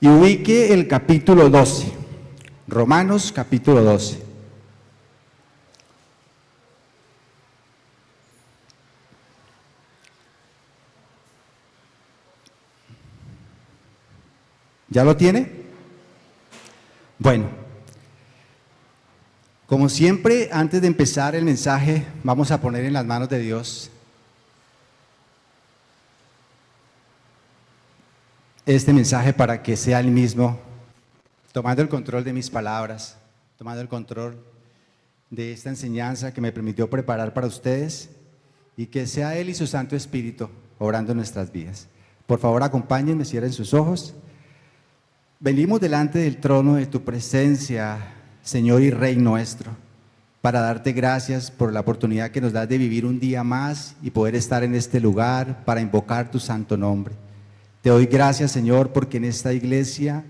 y ubique el capítulo 12, Romanos capítulo 12. ¿Ya lo tiene? Bueno, como siempre, antes de empezar el mensaje, vamos a poner en las manos de Dios este mensaje para que sea Él mismo tomando el control de mis palabras, tomando el control de esta enseñanza que me permitió preparar para ustedes, y que sea Él y su Santo Espíritu obrando en nuestras vidas. Por favor, acompáñenme, cierren sus ojos. Venimos delante del trono de tu presencia, Señor y Rey nuestro, para darte gracias por la oportunidad que nos das de vivir un día más y poder estar en este lugar para invocar tu santo nombre. Te doy gracias, Señor, porque en esta iglesia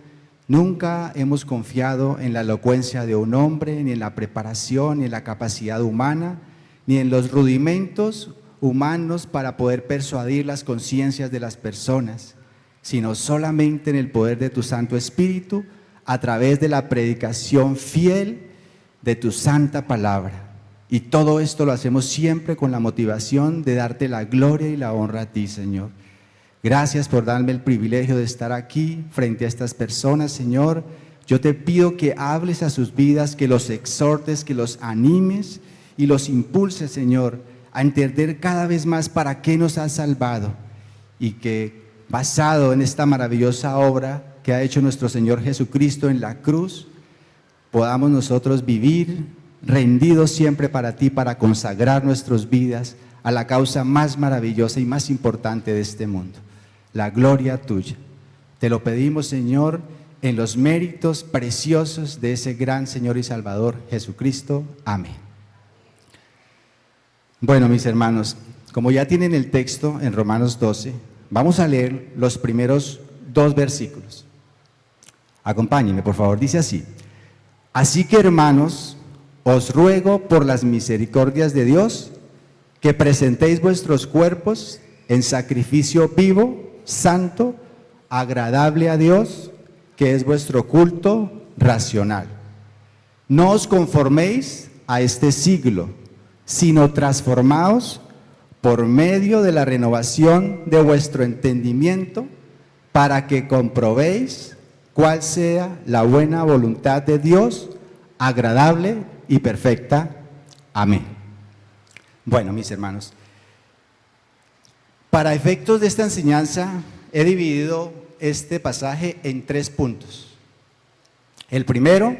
nunca hemos confiado en la elocuencia de un hombre, ni en la preparación, ni en la capacidad humana, ni en los rudimentos humanos para poder persuadir las conciencias de las personas, sino solamente en el poder de tu Santo Espíritu, a través de la predicación fiel de tu santa palabra. Y todo esto lo hacemos siempre con la motivación de darte la gloria y la honra a ti, Señor. Gracias por darme el privilegio de estar aquí frente a estas personas, Señor. Yo te pido que hables a sus vidas, que los exhortes, que los animes y los impulses, Señor, a entender cada vez más para qué nos has salvado, y que basado en esta maravillosa obra que ha hecho nuestro Señor Jesucristo en la cruz, podamos nosotros vivir rendidos siempre para ti, para consagrar nuestras vidas a la causa más maravillosa y más importante de este mundo, la gloria tuya. Te lo pedimos, Señor, en los méritos preciosos de ese gran Señor y Salvador Jesucristo. Amén. Bueno, mis hermanos, como ya tienen el texto en Romanos 12, vamos a leer los primeros 2 versículos. Acompáñenme, por favor, dice así: así que, hermanos, os ruego por las misericordias de Dios que presentéis vuestros cuerpos en sacrificio vivo, santo, agradable a Dios, que es vuestro culto racional. No os conforméis a este siglo, sino transformaos por medio de la renovación de vuestro entendimiento, para que comprobéis cuál sea la buena voluntad de Dios, agradable y perfecta. Amén. Bueno, mis hermanos, para efectos de esta enseñanza he dividido este pasaje en 3 puntos. El primero,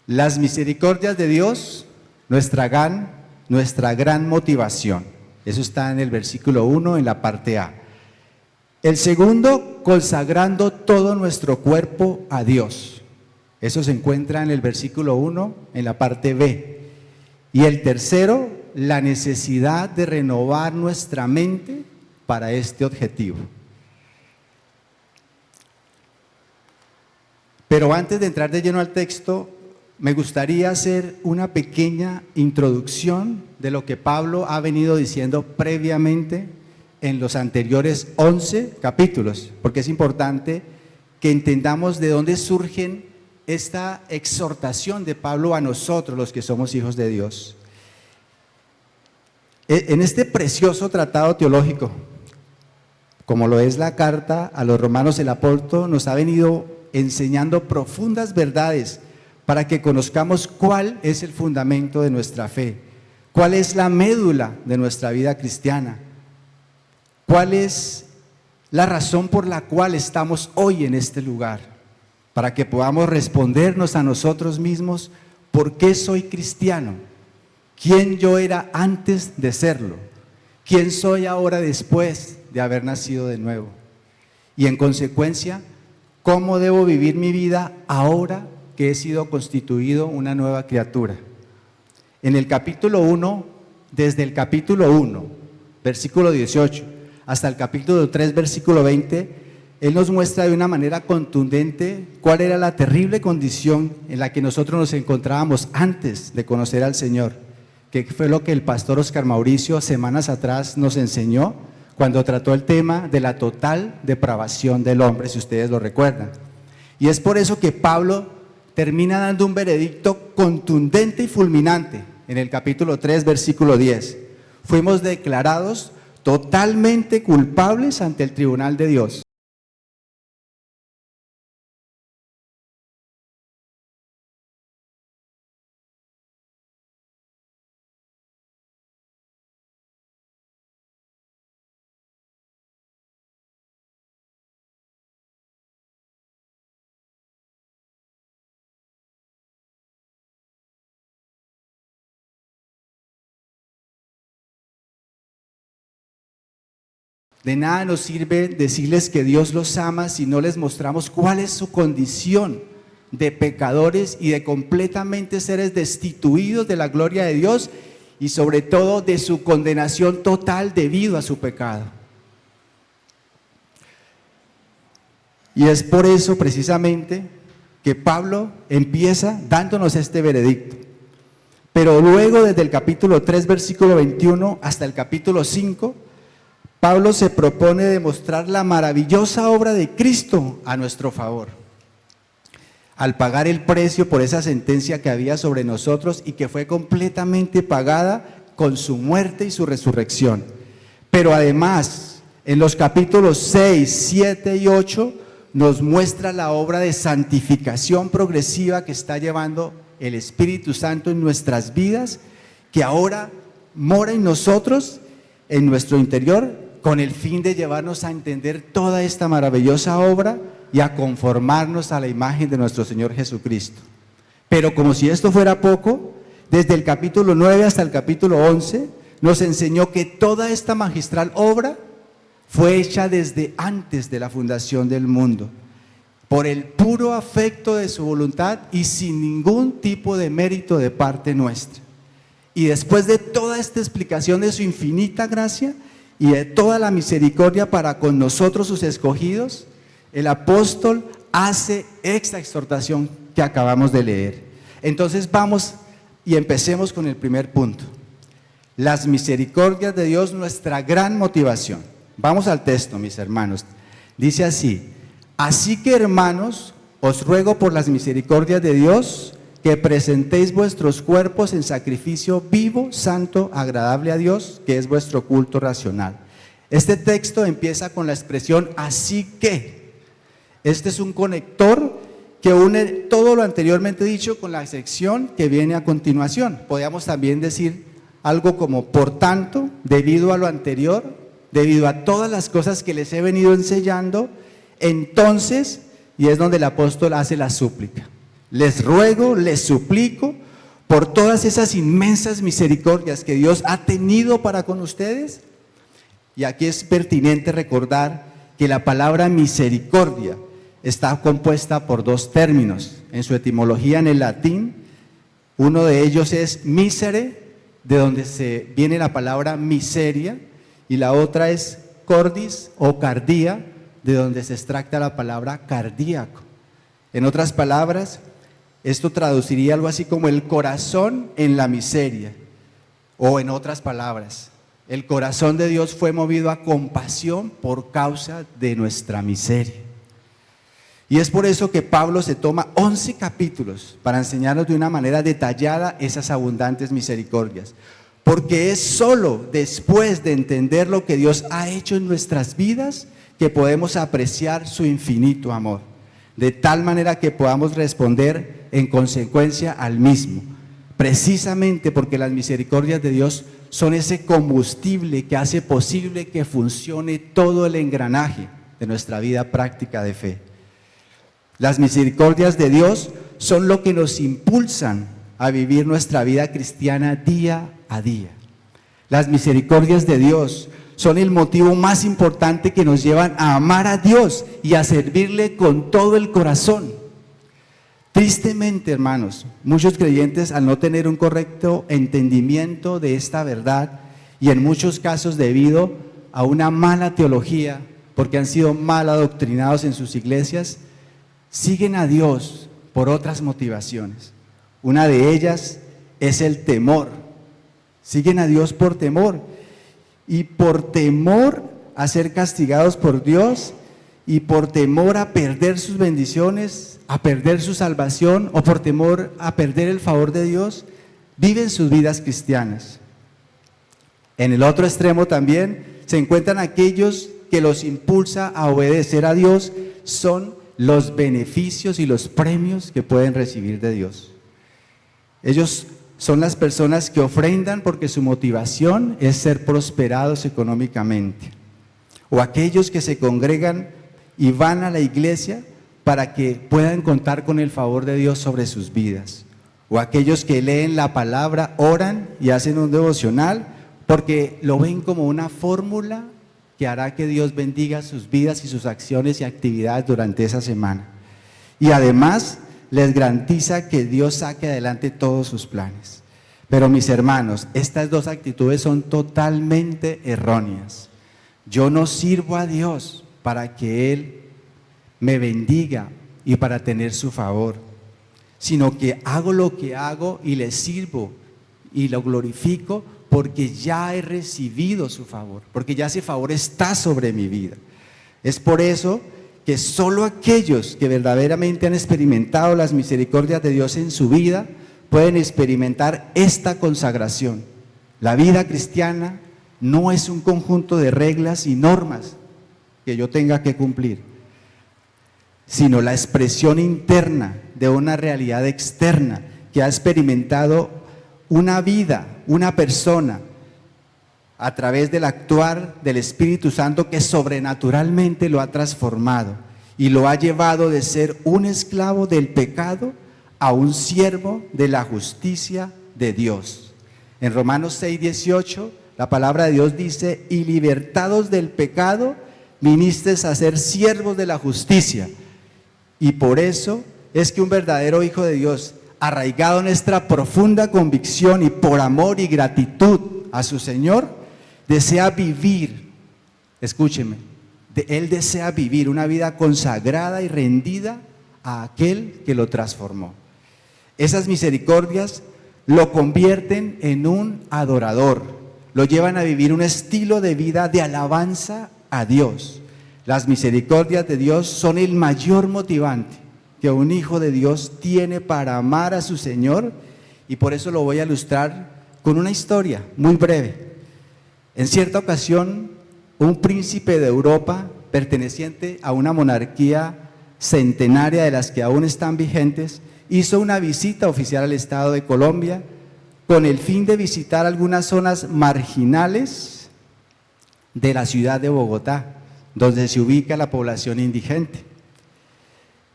las misericordias de Dios, nuestra gran motivación. Eso está en el versículo 1, en la parte A. El segundo, consagrando todo nuestro cuerpo a Dios. Eso se encuentra en el versículo 1, en la parte B. Y el tercero, la necesidad de renovar nuestra mente para este objetivo. Pero antes de entrar de lleno al texto, me gustaría hacer una pequeña introducción de lo que Pablo ha venido diciendo previamente en los anteriores 11 capítulos, porque es importante que entendamos de dónde surgen esta exhortación de Pablo a nosotros, los que somos hijos de Dios. En este precioso tratado teológico, como lo es la carta a los romanos, el apóstol nos ha venido enseñando profundas verdades para que conozcamos cuál es el fundamento de nuestra fe, cuál es la médula de nuestra vida cristiana, cuál es la razón por la cual estamos hoy en este lugar, para que podamos respondernos a nosotros mismos: ¿por qué soy cristiano? ¿Quién yo era antes de serlo? ¿Quién soy ahora después de haber nacido de nuevo? Y en consecuencia, ¿cómo debo vivir mi vida ahora que he sido constituido una nueva criatura? En el capítulo 1, desde el capítulo 1, versículo 18, hasta el capítulo 3, versículo 20, Él nos muestra de una manera contundente cuál era la terrible condición en la que nosotros nos encontrábamos antes de conocer al Señor, que fue lo que el pastor Oscar Mauricio semanas atrás nos enseñó cuando trató el tema de la total depravación del hombre, si ustedes lo recuerdan. Y es por eso que Pablo termina dando un veredicto contundente y fulminante en el capítulo 3, versículo 10. Fuimos declarados totalmente culpables ante el tribunal de Dios. De nada nos sirve decirles que Dios los ama si no les mostramos cuál es su condición de pecadores y de completamente seres destituidos de la gloria de Dios y sobre todo de su condenación total debido a su pecado. Y es por eso precisamente que Pablo empieza dándonos este veredicto. Pero luego desde el capítulo 3, versículo 21 hasta el capítulo 5, Pablo se propone demostrar la maravillosa obra de Cristo a nuestro favor, al pagar el precio por esa sentencia que había sobre nosotros y que fue completamente pagada con su muerte y su resurrección. Pero además, en los capítulos 6, 7 y 8, nos muestra la obra de santificación progresiva que está llevando el Espíritu Santo en nuestras vidas, que ahora mora en nosotros, en nuestro interior, con el fin de llevarnos a entender toda esta maravillosa obra y a conformarnos a la imagen de nuestro Señor Jesucristo. Pero como si esto fuera poco, desde el capítulo 9 hasta el capítulo 11, nos enseñó que toda esta magistral obra fue hecha desde antes de la fundación del mundo, por el puro afecto de su voluntad y sin ningún tipo de mérito de parte nuestra. Y después de toda esta explicación de su infinita gracia y de toda la misericordia para con nosotros sus escogidos, el apóstol hace esta exhortación que acabamos de leer. Entonces vamos y empecemos con el primer punto. Las misericordias de Dios, nuestra gran motivación. Vamos al texto, mis hermanos. Dice así: así que, hermanos, os ruego por las misericordias de Dios que presentéis vuestros cuerpos en sacrificio vivo, santo, agradable a Dios, que es vuestro culto racional. Este texto empieza con la expresión así que. Este es un conector que une todo lo anteriormente dicho con la sección que viene a continuación. Podríamos también decir algo como por tanto, debido a lo anterior, debido a todas las cosas que les he venido enseñando, entonces, y es donde el apóstol hace la súplica. Les ruego, les suplico por todas esas inmensas misericordias que Dios ha tenido para con ustedes. Y aquí es pertinente recordar que la palabra misericordia está compuesta por dos términos. En su etimología en el latín, uno de ellos es misere, de donde se viene la palabra miseria, y la otra es cordis o cardía, de donde se extracta la palabra cardíaco. En otras palabras, esto traduciría algo así como el corazón en la miseria, o en otras palabras, el corazón de Dios fue movido a compasión por causa de nuestra miseria. Y es por eso que Pablo se toma 11 capítulos para enseñarnos de una manera detallada esas abundantes misericordias, porque es solo después de entender lo que Dios ha hecho en nuestras vidas que podemos apreciar su infinito amor, de tal manera que podamos responder en consecuencia al mismo, precisamente porque las misericordias de Dios son ese combustible que hace posible que funcione todo el engranaje de nuestra vida práctica de fe. Las misericordias de Dios son lo que nos impulsan a vivir nuestra vida cristiana día a día. Las misericordias de Dios son el motivo más importante que nos llevan a amar a Dios y a servirle con todo el corazón. Tristemente, hermanos, muchos creyentes, al no tener un correcto entendimiento de esta verdad, y en muchos casos debido a una mala teología, porque han sido mal adoctrinados en sus iglesias, siguen a Dios por otras motivaciones. Una de ellas es el temor. Siguen a Dios por temor, y por temor a ser castigados por Dios y por temor a perder sus bendiciones, a perder su salvación o por temor a perder el favor de Dios, viven sus vidas cristianas. En el otro extremo también se encuentran aquellos que los impulsa a obedecer a Dios, son los beneficios y los premios que pueden recibir de Dios. Ellos son las personas que ofrendan porque su motivación es ser prosperados económicamente. O aquellos que se congregan y van a la iglesia para que puedan contar con el favor de Dios sobre sus vidas. O aquellos que leen la palabra, oran y hacen un devocional porque lo ven como una fórmula que hará que Dios bendiga sus vidas y sus acciones y actividades durante esa semana. Y además les garantiza que Dios saque adelante todos sus planes. Pero mis hermanos, estas dos actitudes son totalmente erróneas. Yo no sirvo a Dios para que Él me bendiga y para tener su favor, sino que hago lo que hago y le sirvo y lo glorifico porque ya he recibido su favor, porque ya ese favor está sobre mi vida. Es por eso que solo aquellos que verdaderamente han experimentado las misericordias de Dios en su vida pueden experimentar esta consagración. La vida cristiana no es un conjunto de reglas y normas que yo tenga que cumplir, sino la expresión interna de una realidad externa que ha experimentado una vida, una persona, a través del actuar del Espíritu Santo que sobrenaturalmente lo ha transformado y lo ha llevado de ser un esclavo del pecado a un siervo de la justicia de Dios. En Romanos 6:18, la palabra de Dios dice: y libertados del pecado, vinisteis a ser siervos de la justicia. Y por eso es que un verdadero hijo de Dios, arraigado en nuestra profunda convicción y por amor y gratitud a su Señor, desea vivir, escúcheme, él desea vivir una vida consagrada y rendida a aquel que lo transformó. Esas misericordias lo convierten en un adorador, lo llevan a vivir un estilo de vida de alabanza a Dios. Las misericordias de Dios son el mayor motivante que un hijo de Dios tiene para amar a su Señor, y por eso lo voy a ilustrar con una historia muy breve. En cierta ocasión, un príncipe de Europa, perteneciente a una monarquía centenaria de las que aún están vigentes, hizo una visita oficial al estado de Colombia con el fin de visitar algunas zonas marginales de la ciudad de Bogotá, donde se ubica la población indigente.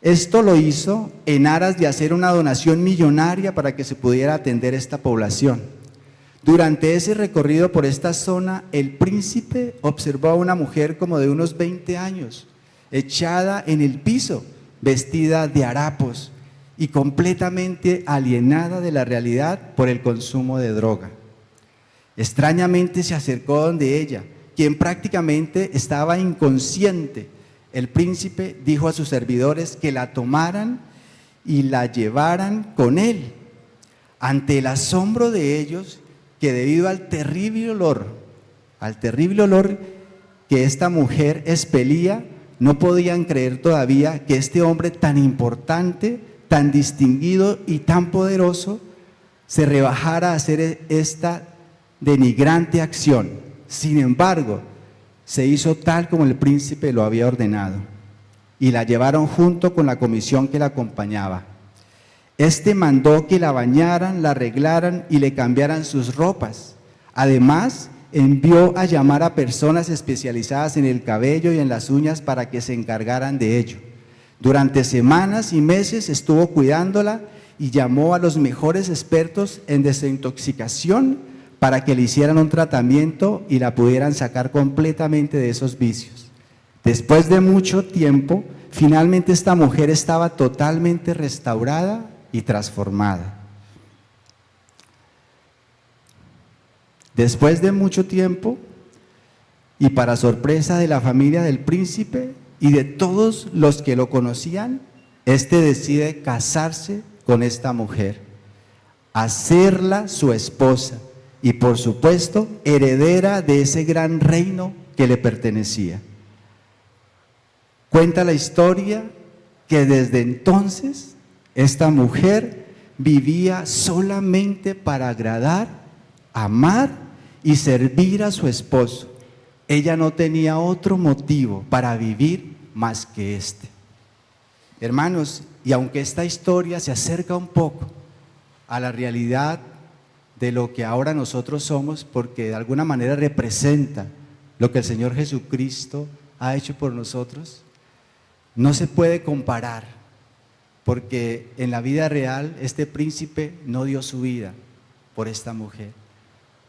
Esto lo hizo en aras de hacer una donación millonaria para que se pudiera atender esta población. Durante ese recorrido por esta zona, el príncipe observó a una mujer como de unos 20 años, echada en el piso, vestida de harapos y completamente alienada de la realidad por el consumo de droga. Extrañamente se acercó donde ella, quien prácticamente estaba inconsciente. El príncipe dijo a sus servidores que la tomaran y la llevaran con él. Ante el asombro de ellos, que debido al terrible olor que esta mujer expelía, no podían creer todavía que este hombre tan importante, tan distinguido y tan poderoso se rebajara a hacer esta denigrante acción. Sin embargo, se hizo tal como el príncipe lo había ordenado y la llevaron junto con la comisión que la acompañaba. Este mandó que la bañaran, la arreglaran y le cambiaran sus ropas. Además, envió a llamar a personas especializadas en el cabello y en las uñas para que se encargaran de ello. Durante semanas y meses estuvo cuidándola y llamó a los mejores expertos en desintoxicación para que le hicieran un tratamiento y la pudieran sacar completamente de esos vicios. Después de mucho tiempo, finalmente esta mujer estaba totalmente restaurada y transformada. Después de mucho tiempo, y para sorpresa de la familia del príncipe y de todos los que lo conocían, este decide casarse con esta mujer, hacerla su esposa y por supuesto heredera de ese gran reino que le pertenecía. Cuenta la historia que desde entonces esta mujer vivía solamente para agradar, amar y servir a su esposo. Ella no tenía otro motivo para vivir más que este. Hermanos, y aunque esta historia se acerca un poco a la realidad de lo que ahora nosotros somos, porque de alguna manera representa lo que el Señor Jesucristo ha hecho por nosotros, no se puede comparar, porque en la vida real este príncipe no dio su vida por esta mujer.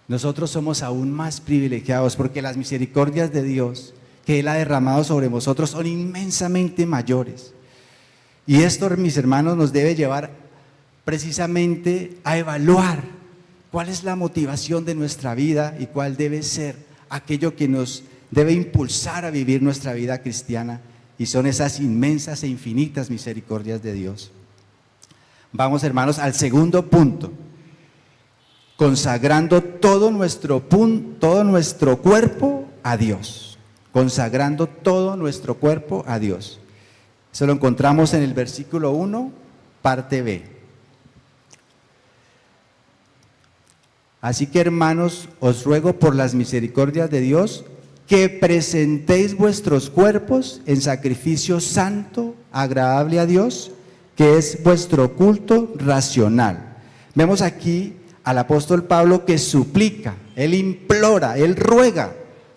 Nosotros somos aún más privilegiados porque las misericordias de Dios que Él ha derramado sobre nosotros son inmensamente mayores. Y esto, mis hermanos, nos debe llevar precisamente a evaluar cuál es la motivación de nuestra vida y cuál debe ser aquello que nos debe impulsar a vivir nuestra vida cristiana, y son esas inmensas e infinitas misericordias de Dios. Vamos, hermanos, al segundo punto: consagrando todo nuestro cuerpo a Dios. Consagrando todo nuestro cuerpo a Dios. Eso lo encontramos en el versículo 1, parte B. Así que, hermanos, os ruego por las misericordias de Dios que presentéis vuestros cuerpos en sacrificio santo, agradable a Dios, que es vuestro culto racional. Vemos aquí al apóstol Pablo que suplica, él implora, él ruega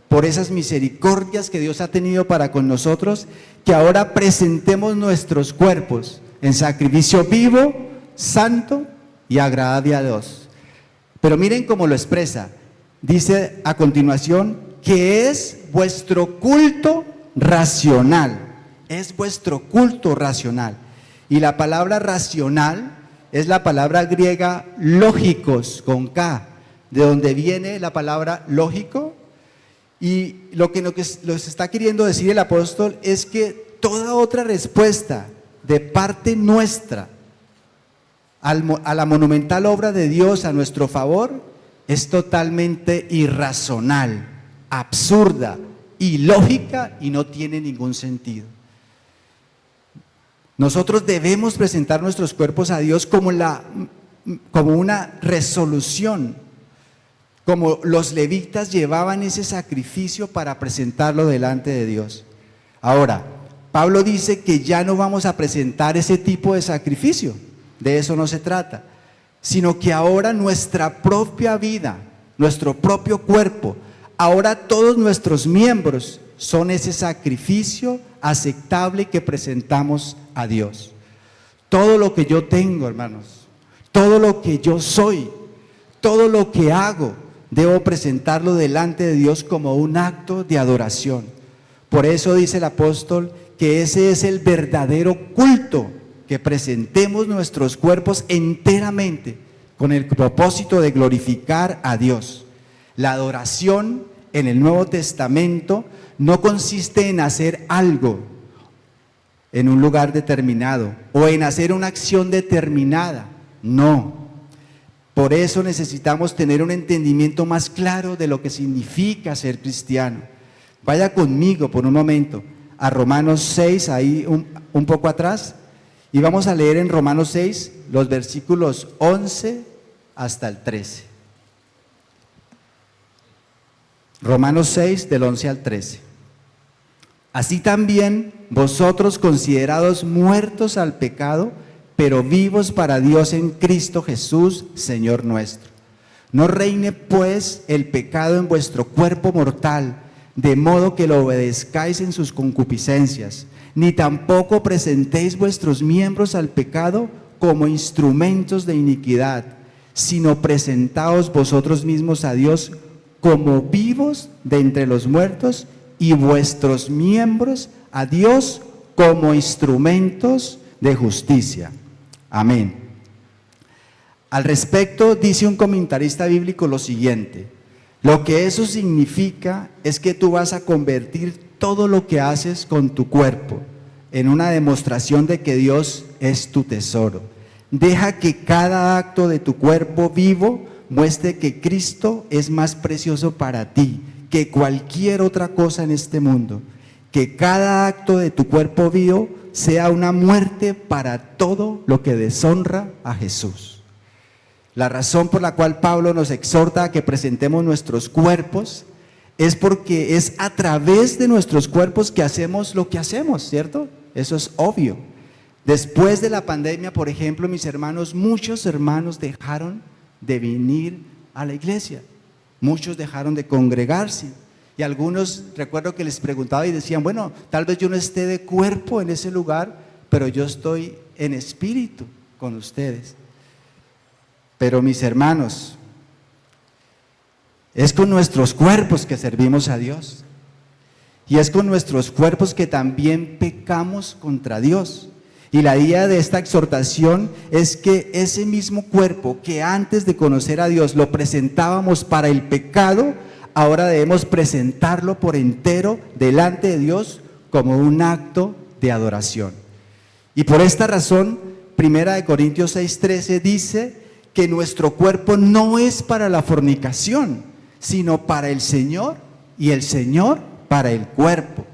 por esas misericordias que Dios ha tenido para con nosotros, que ahora presentemos nuestros cuerpos en sacrificio vivo, santo y agradable a Dios. Pero miren cómo lo expresa. Dice a continuación que es vuestro culto racional. Es vuestro culto racional. Y la palabra racional es la palabra griega lógicos, con K, de donde viene la palabra lógico. Y lo que nos está queriendo decir el apóstol es que toda otra respuesta de parte nuestra a la monumental obra de Dios a nuestro favor es totalmente irracional, absurda, ilógica y no tiene ningún sentido. Nosotros debemos presentar nuestros cuerpos a Dios como una resolución, como los levitas llevaban ese sacrificio para presentarlo delante de Dios. Ahora, Pablo dice que ya no vamos a presentar ese tipo de sacrificio, de eso no se trata, sino que ahora nuestra propia vida, nuestro propio cuerpo, ahora todos nuestros miembros son ese sacrificio aceptable que presentamos a Dios. Todo lo que yo tengo, hermanos, todo lo que yo soy, todo lo que hago, debo presentarlo delante de Dios como un acto de adoración. Por eso dice el apóstol que ese es el verdadero culto, que presentemos nuestros cuerpos enteramente con el propósito de glorificar a Dios. La adoración en el Nuevo Testamento no consiste en hacer algo en un lugar determinado o en hacer una acción determinada, no. Por eso necesitamos tener un entendimiento más claro de lo que significa ser cristiano. Vaya conmigo por un momento a Romanos 6, ahí un poco atrás, y vamos a leer en Romanos 6 los versículos 11 hasta el 13. Romanos 6 del 11 al 13. Así también vosotros, considerados muertos al pecado, pero vivos para Dios en Cristo Jesús, Señor nuestro. No reine pues el pecado en vuestro cuerpo mortal, de modo que lo obedezcáis en sus concupiscencias, ni tampoco presentéis vuestros miembros al pecado como instrumentos de iniquidad, sino presentaos vosotros mismos a Dios como vivos de entre los muertos, y vuestros miembros a Dios como instrumentos de justicia. Amén. Al respecto, dice un comentarista bíblico lo siguiente: lo que eso significa es que tú vas a convertir todo lo que haces con tu cuerpo en una demostración de que Dios es tu tesoro. Deja que cada acto de tu cuerpo vivo muestre que Cristo es más precioso para ti que cualquier otra cosa en este mundo, que cada acto de tu cuerpo vivo sea una muerte para todo lo que deshonra a Jesús. La razón por la cual Pablo nos exhorta a que presentemos nuestros cuerpos es porque es a través de nuestros cuerpos que hacemos lo que hacemos, ¿cierto? Eso es obvio. Después de la pandemia, por ejemplo, mis hermanos, muchos hermanos dejaron de venir a la iglesia, muchos dejaron de congregarse, y algunos, recuerdo que les preguntaba y decían, bueno, tal vez yo no esté de cuerpo en ese lugar, pero yo estoy en espíritu con ustedes. Pero mis hermanos, es con nuestros cuerpos que servimos a Dios, y es con nuestros cuerpos que también pecamos contra Dios. Y la idea de esta exhortación es que ese mismo cuerpo que antes de conocer a Dios lo presentábamos para el pecado, ahora debemos presentarlo por entero delante de Dios como un acto de adoración. Y por esta razón, 1 Corintios 6:13 dice que nuestro cuerpo no es para la fornicación, sino para el Señor, y el Señor para el cuerpo.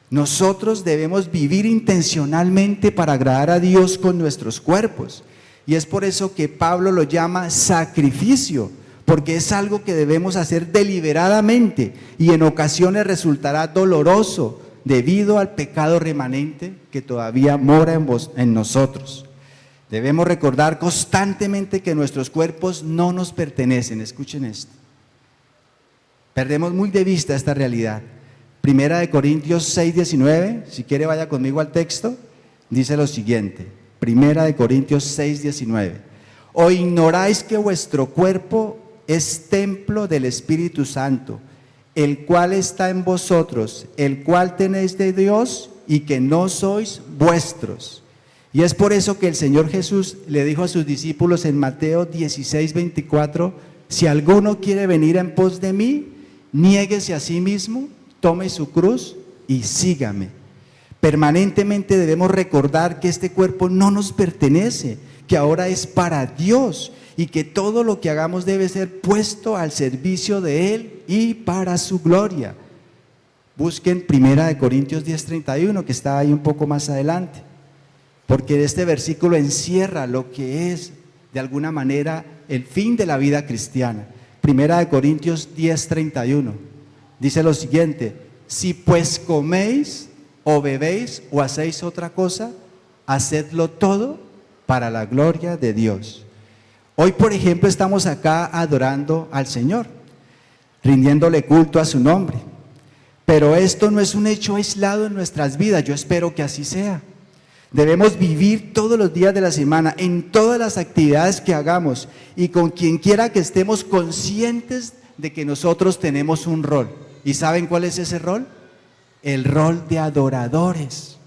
Nosotros debemos vivir intencionalmente para agradar a Dios con nuestros cuerpos. Y es por eso que Pablo lo llama sacrificio, porque es algo que debemos hacer deliberadamente y en ocasiones resultará doloroso debido al pecado remanente que todavía mora en nosotros. Debemos recordar constantemente que nuestros cuerpos no nos pertenecen. Escuchen esto. Perdemos muy de vista esta realidad. 1 Corintios 6:19, si quiere vaya conmigo al texto, dice lo siguiente, 1 Corintios 6:19, ¿o ignoráis que vuestro cuerpo es templo del Espíritu Santo, el cual está en vosotros, el cual tenéis de Dios y que no sois vuestros? Y es por eso que el Señor Jesús le dijo a sus discípulos en Mateo 16:24, si alguno quiere venir en pos de mí, niéguese a sí mismo, tome su cruz y sígame. Permanentemente debemos recordar que este cuerpo no nos pertenece, que ahora es para Dios y que todo lo que hagamos debe ser puesto al servicio de Él y para su gloria. Busquen 1 Corintios 10:31, que está ahí un poco más adelante, porque este versículo encierra lo que es de alguna manera el fin de la vida cristiana. 1 Corintios 10:31. Dice lo siguiente, si pues coméis o bebéis o hacéis otra cosa, hacedlo todo para la gloria de Dios. Hoy, por ejemplo, estamos acá adorando al Señor, rindiéndole culto a su nombre. Pero esto no es un hecho aislado en nuestras vidas, yo espero que así sea. Debemos vivir todos los días de la semana, en todas las actividades que hagamos y con quien quiera que estemos conscientes de que nosotros tenemos un rol. ¿Y saben cuál es ese rol? El rol de adoradores.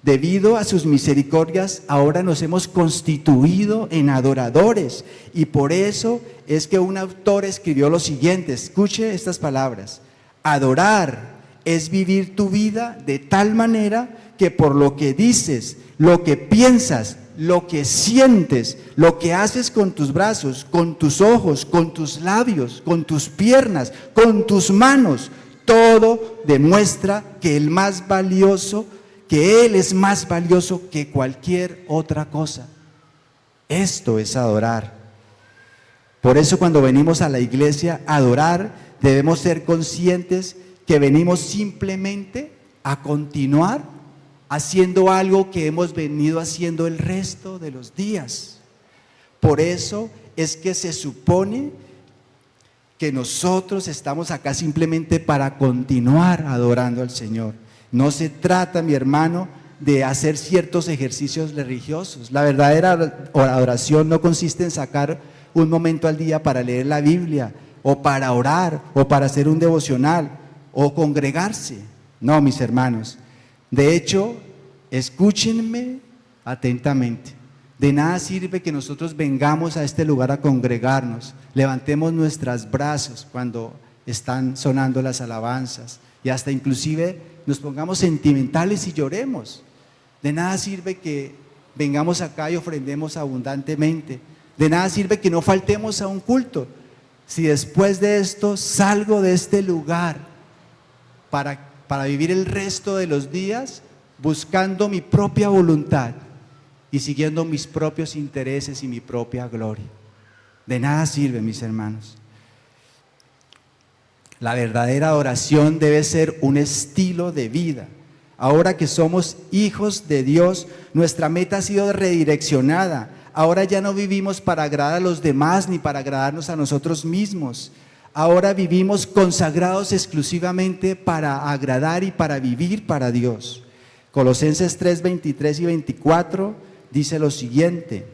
Debido a sus misericordias, ahora nos hemos constituido en adoradores. Y por eso es que un autor escribió lo siguiente, escuche estas palabras. Adorar es vivir tu vida de tal manera que por lo que dices, lo que piensas, lo que sientes, lo que haces con tus brazos, con tus ojos, con tus labios, con tus piernas, con tus manos, todo demuestra que el más valioso, que Él es más valioso que cualquier otra cosa. Esto es adorar. Por eso cuando venimos a la iglesia a adorar, debemos ser conscientes que venimos simplemente a continuar haciendo algo que hemos venido haciendo el resto de los días. Por eso es que se supone que nosotros estamos acá simplemente para continuar adorando al Señor. No se trata, mi hermano, de hacer ciertos ejercicios religiosos. La verdadera adoración no consiste en sacar un momento al día para leer la Biblia, o para orar, o para hacer un devocional, o congregarse. No, mis hermanos. De hecho, escúchenme atentamente. De nada sirve que nosotros vengamos a este lugar a congregarnos, levantemos nuestros brazos cuando están sonando las alabanzas y hasta inclusive nos pongamos sentimentales y lloremos. De nada sirve que vengamos acá y ofrendemos abundantemente. De nada sirve que no faltemos a un culto si después de esto salgo de este lugar para vivir el resto de los días buscando mi propia voluntad y siguiendo mis propios intereses y mi propia gloria. De nada sirve, mis hermanos. La verdadera adoración debe ser un estilo de vida. Ahora que somos hijos de Dios, nuestra meta ha sido redireccionada. Ahora ya no vivimos para agradar a los demás ni para agradarnos a nosotros mismos. Ahora vivimos consagrados exclusivamente para agradar y para vivir para Dios. Colosenses 3, 23 y 24 dice lo siguiente: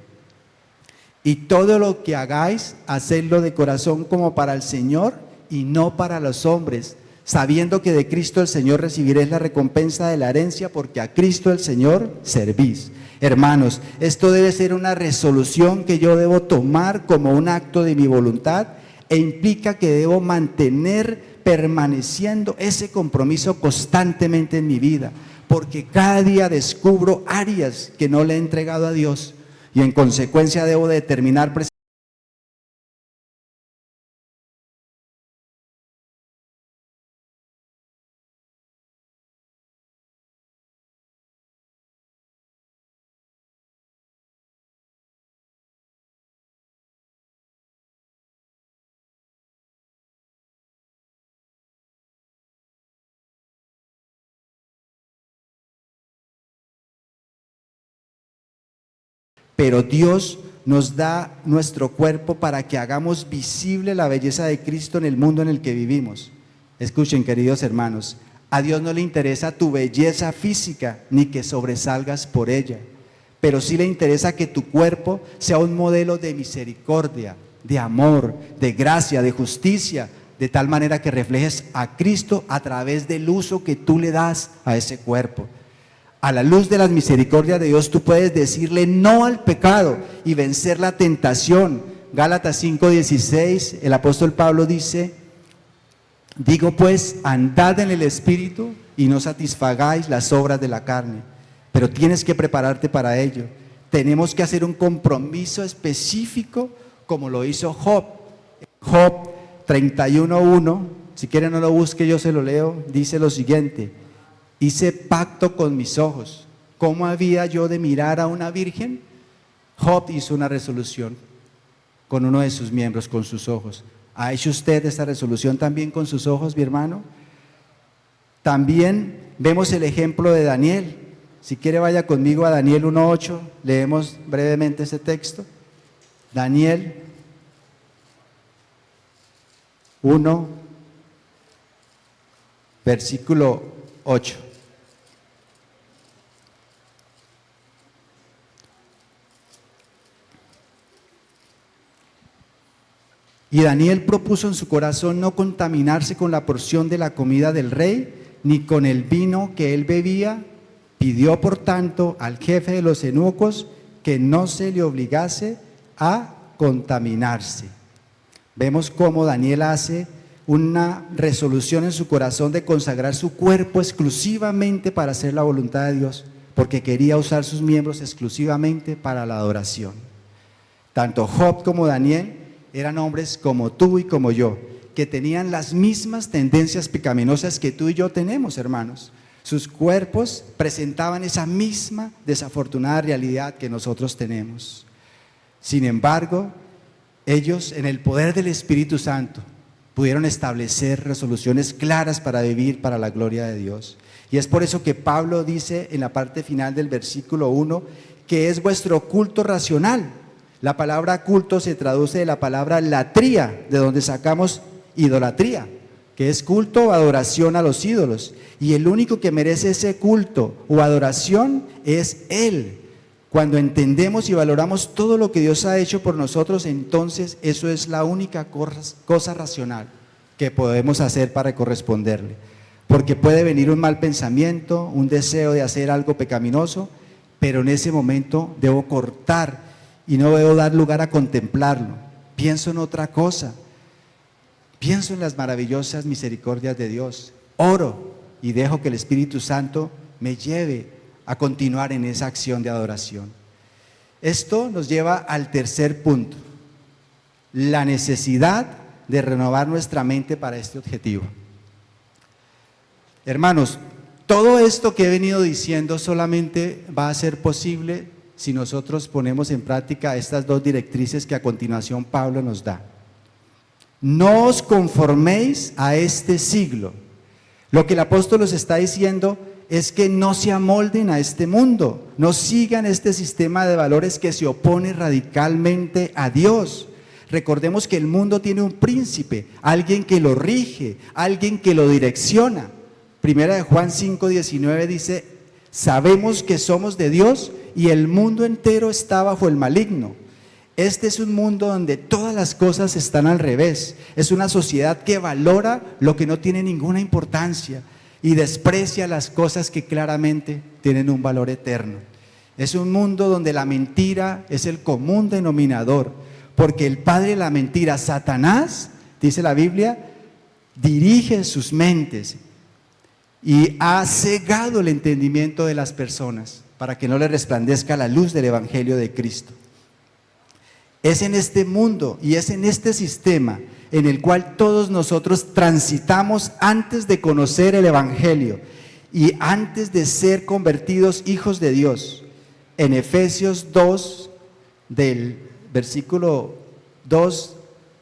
y todo lo que hagáis, hacedlo de corazón como para el Señor y no para los hombres, sabiendo que de Cristo el Señor recibiréis la recompensa de la herencia, porque a Cristo el Señor servís. Hermanos, esto debe ser una resolución que yo debo tomar como un acto de mi voluntad, e implica que debo mantener permaneciendo ese compromiso constantemente en mi vida, porque cada día descubro áreas que no le he entregado a Dios y en consecuencia debo determinar pero Dios nos da nuestro cuerpo para que hagamos visible la belleza de Cristo en el mundo en el que vivimos. Escuchen, queridos hermanos, a Dios no le interesa tu belleza física ni que sobresalgas por ella, pero sí le interesa que tu cuerpo sea un modelo de misericordia, de amor, de gracia, de justicia, de tal manera que reflejes a Cristo a través del uso que tú le das a ese cuerpo. A la luz de las misericordias de Dios, tú puedes decirle no al pecado y vencer la tentación. Gálatas 5:16, el apóstol Pablo dice: digo pues, andad en el Espíritu y no satisfagáis las obras de la carne. Pero tienes que prepararte para ello. Tenemos que hacer un compromiso específico como lo hizo Job. Job 31:1, si quieren no lo busque, yo se lo leo, dice lo siguiente: hice pacto con mis ojos. ¿Cómo había yo de mirar a una virgen? Job hizo una resolución con uno de sus miembros, con sus ojos. ¿Ha hecho usted esta resolución también con sus ojos, mi hermano? También vemos el ejemplo de Daniel. Si quiere vaya conmigo a Daniel 1:8, leemos brevemente ese texto. Daniel 1, versículo 8. Y Daniel propuso en su corazón no contaminarse con la porción de la comida del rey, ni con el vino que él bebía. Pidió, por tanto, al jefe de los eunucos que no se le obligase a contaminarse. Vemos cómo Daniel hace una resolución en su corazón de consagrar su cuerpo exclusivamente para hacer la voluntad de Dios, porque quería usar sus miembros exclusivamente para la adoración. Tanto Job como Daniel eran hombres como tú y como yo, que tenían las mismas tendencias pecaminosas que tú y yo tenemos, hermanos. Sus cuerpos presentaban esa misma desafortunada realidad que nosotros tenemos. Sin embargo, ellos, en el poder del Espíritu Santo, pudieron establecer resoluciones claras para vivir para la gloria de Dios. Y es por eso que Pablo dice en la parte final del versículo 1 que es vuestro culto racional. La palabra culto se traduce de la palabra latría, de donde sacamos idolatría, que es culto o adoración a los ídolos. Y el único que merece ese culto o adoración es Él. Cuando entendemos y valoramos todo lo que Dios ha hecho por nosotros, entonces eso es la única cosa racional que podemos hacer para corresponderle. Porque puede venir un mal pensamiento, un deseo de hacer algo pecaminoso, pero en ese momento debo cortar y no debo dar lugar a contemplarlo. Pienso en otra cosa. Pienso en las maravillosas misericordias de Dios. Oro y dejo que el Espíritu Santo me lleve a continuar en esa acción de adoración. Esto nos lleva al tercer punto: la necesidad de renovar nuestra mente para este objetivo. Hermanos, todo esto que he venido diciendo solamente va a ser posible si nosotros ponemos en práctica estas dos directrices que a continuación Pablo nos da. No os conforméis a este siglo. Lo que el apóstol nos está diciendo es que no se amolden a este mundo, no sigan este sistema de valores que se opone radicalmente a Dios. Recordemos que el mundo tiene un príncipe, alguien que lo rige, alguien que lo direcciona. Primera de Juan 5:19 dice: sabemos que somos de Dios y el mundo entero está bajo el maligno. Este es un mundo donde todas las cosas están al revés. Es una sociedad que valora lo que no tiene ninguna importancia y desprecia las cosas que claramente tienen un valor eterno. Es un mundo donde la mentira es el común denominador, porque el padre de la mentira, Satanás, dice la Biblia, dirige sus mentes y ha cegado el entendimiento de las personas para que no le resplandezca la luz del Evangelio de Cristo. Es en este mundo y es en este sistema en el cual todos nosotros transitamos antes de conocer el Evangelio y antes de ser convertidos hijos de Dios. En Efesios 2, del versículo 2,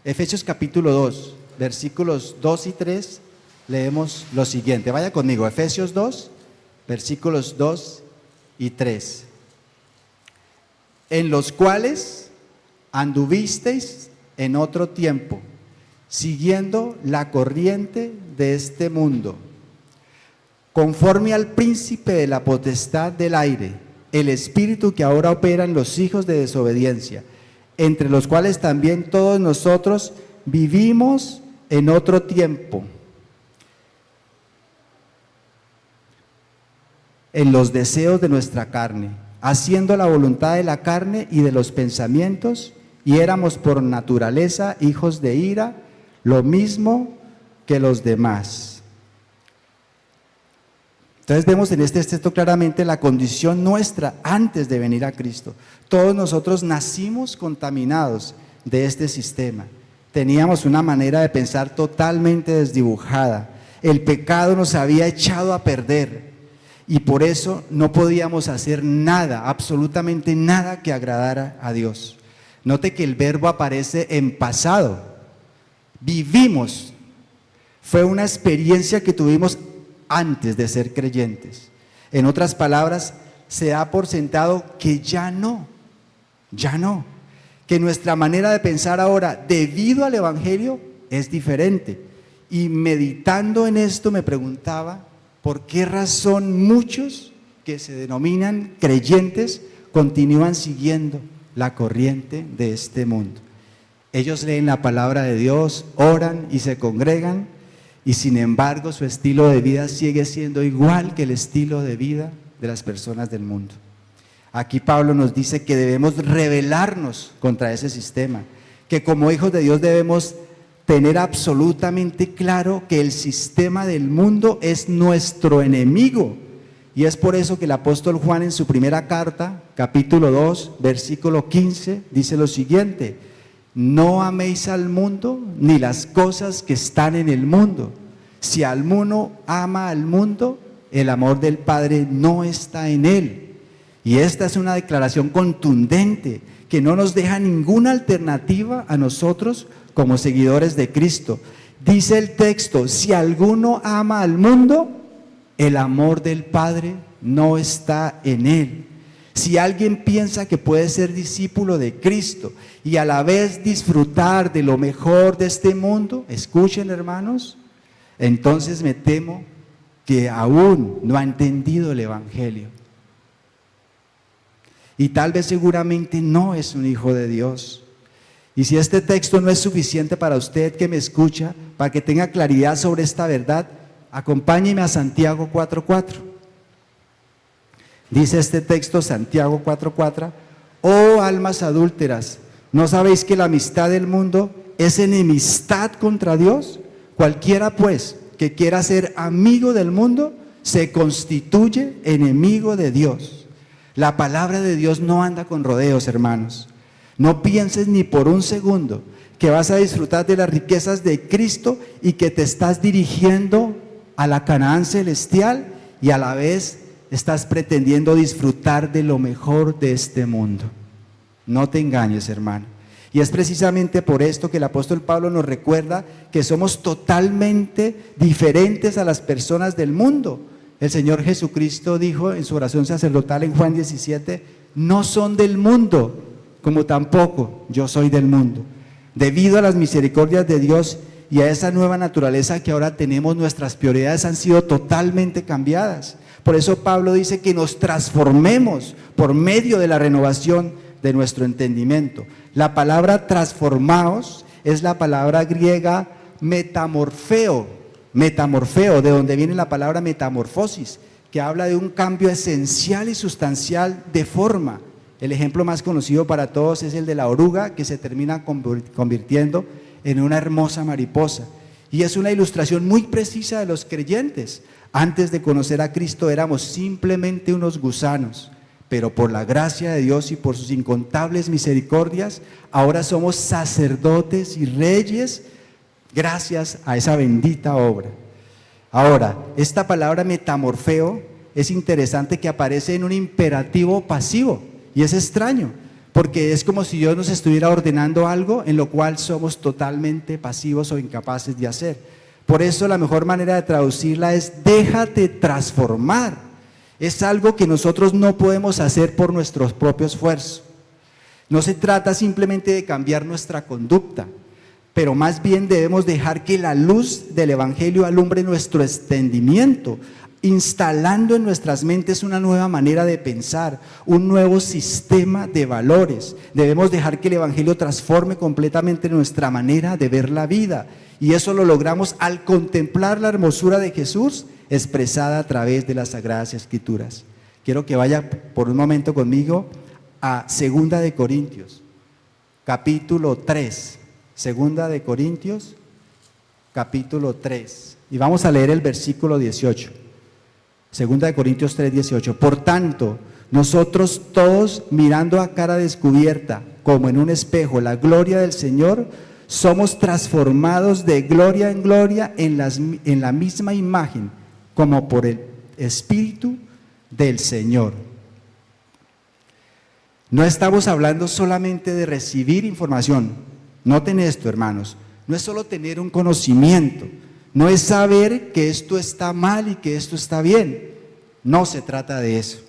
Efesios capítulo 2, versículos 2 y 3, leemos lo siguiente. Vaya conmigo, Efesios 2, versículos 2 y 3. En los cuales anduvisteis en otro tiempo, siguiendo la corriente de este mundo, conforme al príncipe de la potestad del aire, el espíritu que ahora opera en los hijos de desobediencia, entre los cuales también todos nosotros vivimos en otro tiempo, en los deseos de nuestra carne, haciendo la voluntad de la carne y de los pensamientos, y éramos por naturaleza hijos de ira, lo mismo que los demás. Entonces vemos en este texto claramente la condición nuestra antes de venir a Cristo. Todos nosotros nacimos contaminados de este sistema. Teníamos una manera de pensar totalmente desdibujada. El pecado nos había echado a perder y por eso no podíamos hacer nada, absolutamente nada que agradara a Dios. Note que el verbo aparece en pasado. Vivimos. Fue una experiencia que tuvimos antes de ser creyentes. En otras palabras, se da por sentado que ya no, que nuestra manera de pensar ahora, debido al Evangelio, es diferente. Y meditando en esto me preguntaba, ¿por qué razón muchos que se denominan creyentes continúan siguiendo la corriente de este mundo? Ellos leen la palabra de Dios, oran y se congregan, y sin embargo su estilo de vida sigue siendo igual que el estilo de vida de las personas del mundo. Aquí Pablo nos dice que debemos rebelarnos contra ese sistema, que como hijos de Dios debemos tener absolutamente claro que el sistema del mundo es nuestro enemigo. Y es por eso que el apóstol Juan en su primera carta, capítulo 2, versículo 15, dice lo siguiente: no améis al mundo ni las cosas que están en el mundo. Si alguno ama al mundo, el amor del Padre no está en él. Y esta es una declaración contundente que no nos deja ninguna alternativa a nosotros como seguidores de Cristo. Dice el texto: si alguno ama al mundo, el amor del Padre no está en él. Si alguien piensa que puede ser discípulo de Cristo y a la vez disfrutar de lo mejor de este mundo, escuchen hermanos, entonces me temo que aún no ha entendido el Evangelio. Y tal vez seguramente no es un hijo de Dios. Y si este texto no es suficiente para usted que me escucha, para que tenga claridad sobre esta verdad, acompáñeme a Santiago 4:4. Dice este texto, Santiago 4:4: oh almas adúlteras, ¿no sabéis que la amistad del mundo es enemistad contra Dios? Cualquiera pues que quiera ser amigo del mundo se constituye enemigo de Dios. La palabra de Dios no anda con rodeos, hermanos. No pienses ni por un segundo que vas a disfrutar de las riquezas de Cristo y que te estás dirigiendo a la Canaán celestial y a la vez estás pretendiendo disfrutar de lo mejor de este mundo. No te engañes, hermano. Y es precisamente por esto que el apóstol Pablo nos recuerda que somos totalmente diferentes a las personas del mundo. El Señor Jesucristo dijo en su oración sacerdotal en Juan 17, no son del mundo, como tampoco yo soy del mundo. Debido a las misericordias de Dios y a esa nueva naturaleza que ahora tenemos, nuestras prioridades han sido totalmente cambiadas. Por eso Pablo dice que nos transformemos por medio de la renovación de nuestro entendimiento. La palabra transformaos es la palabra griega metamorfeo, de donde viene la palabra metamorfosis, que habla de un cambio esencial y sustancial de forma. El ejemplo más conocido para todos es el de la oruga, que se termina convirtiendo en una hermosa mariposa. Y es una ilustración muy precisa de los creyentes. Antes de conocer a Cristo éramos simplemente unos gusanos, pero por la gracia de Dios y por sus incontables misericordias, ahora somos sacerdotes y reyes gracias a esa bendita obra. Ahora, esta palabra metamorfeo es interesante que aparece en un imperativo pasivo, y es extraño, porque es como si Dios nos estuviera ordenando algo en lo cual somos totalmente pasivos o incapaces de hacer. Por eso la mejor manera de traducirla es déjate transformar. Es algo que nosotros no podemos hacer por nuestro propio esfuerzo. No se trata simplemente de cambiar nuestra conducta, pero más bien debemos dejar que la luz del Evangelio alumbre nuestro entendimiento, instalando en nuestras mentes una nueva manera de pensar, un nuevo sistema de valores. Debemos dejar que el Evangelio transforme completamente nuestra manera de ver la vida, y eso lo logramos al contemplar la hermosura de Jesús expresada a través de las Sagradas Escrituras. Quiero que vaya por un momento conmigo a 2 de Corintios, capítulo 3. 2 de Corintios, capítulo 3. Y vamos a leer el versículo 18. 2 de Corintios 3, 18. Por tanto, nosotros todos, mirando a cara descubierta, como en un espejo, la gloria del Señor, somos transformados de gloria en gloria en la misma imagen, como por el Espíritu del Señor. No estamos hablando solamente de recibir información. Noten esto, hermanos, no es solo tener un conocimiento, no es saber que esto está mal y que esto está bien. No se trata de eso.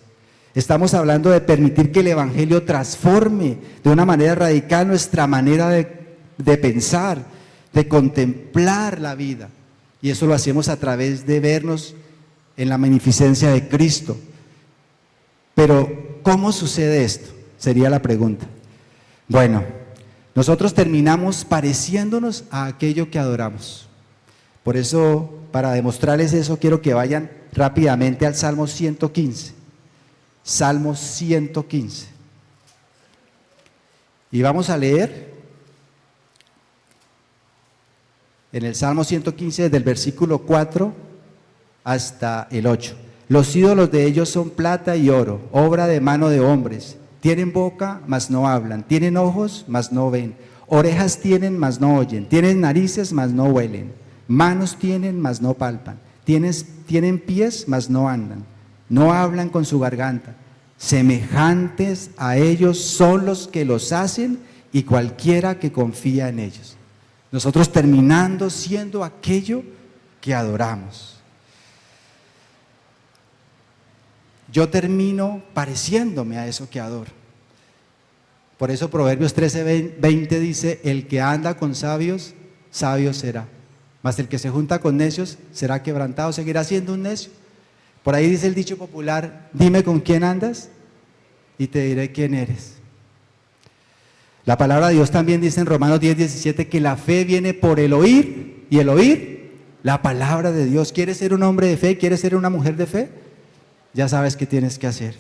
Estamos hablando de permitir que el Evangelio transforme de una manera radical nuestra manera de pensar, de contemplar la vida. Y eso lo hacemos a través de vernos en la magnificencia de Cristo. Pero, ¿cómo sucede esto? Sería la pregunta. Bueno, nosotros terminamos pareciéndonos a aquello que adoramos. Por eso, para demostrarles eso, quiero que vayan rápidamente al Salmo 115. Salmo 115. Y vamos a leer en el Salmo 115 desde el versículo 4 hasta el 8. Los ídolos de ellos son plata y oro, obra de mano de hombres. Tienen boca, mas no hablan. Tienen ojos, mas no ven. Orejas tienen, mas no oyen. Tienen narices, mas no huelen. Manos tienen, mas no palpan. Tienen pies, mas no andan. No hablan con su garganta. Semejantes a ellos son los que los hacen y cualquiera que confía en ellos. Nosotros terminando siendo aquello que adoramos. Yo termino pareciéndome a eso que adoro. Por eso Proverbios 13:20 dice, el que anda con sabios, sabio será. Mas el que se junta con necios será quebrantado, seguirá siendo un necio. Por ahí dice el dicho popular, dime con quién andas y te diré quién eres. La palabra de Dios también dice en Romanos 10:17 que la fe viene por el oír y el oír la palabra de Dios. ¿Quieres ser un hombre de fe? ¿Quieres ser una mujer de fe? Ya sabes qué tienes que hacer.